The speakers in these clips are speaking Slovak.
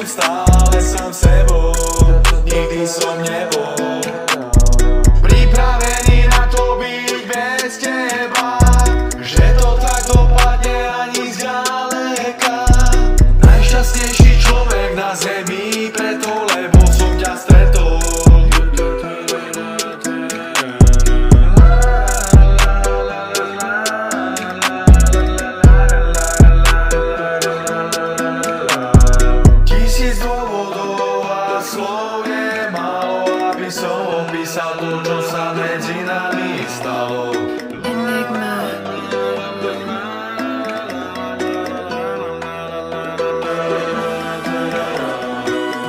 som stále sám sebou, nikdy som nebol pripravený na to byť bez teba, že to tak dopadne ani zďaleka. Najšťastnejší človek na zemi preto, lebo som ťa stretol. Slov je málo, aby som opísal to, čo sa medzi nami stalo.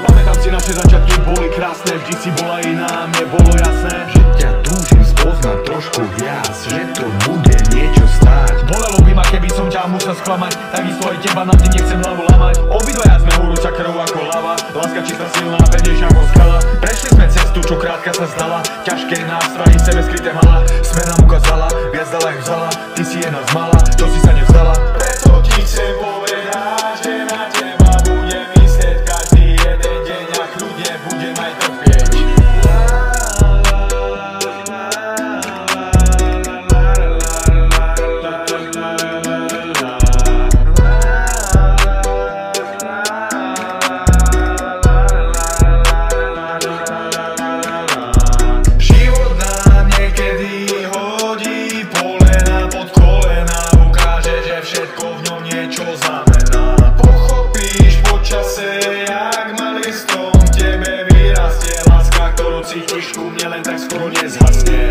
Pamätám si, naše začiatky boli krásne, vždy si bola iná, mne bolo jasné, že ťa túžim spoznať trošku viac, že to bude niečo stáť. Bolelo by ma, keby som ťa musel sklamať, takisto aj teba, na ty nechcem hlavu lamať. Obidvaja sme horúca krv ako lava, láska čistá, silná, pevnejšia ako skala. Prešli sme cestu, čo krátka sa zdala, ťažké nástrahy sebe skryté mala. Sme nám ukázala, viac dala ich vzala, ty si je nás mala, čo si sa nevzdala. Preto ti chcem povedať, že na teba budem myslieť každý jeden deň a kľudne budem aj trpieť. Všetko v ňom niečo znamená. Pochopíš počase, jak malý strom tebe vyrastie. Láska, ktorú cítiš ku mne, len tak skoro nezhasne.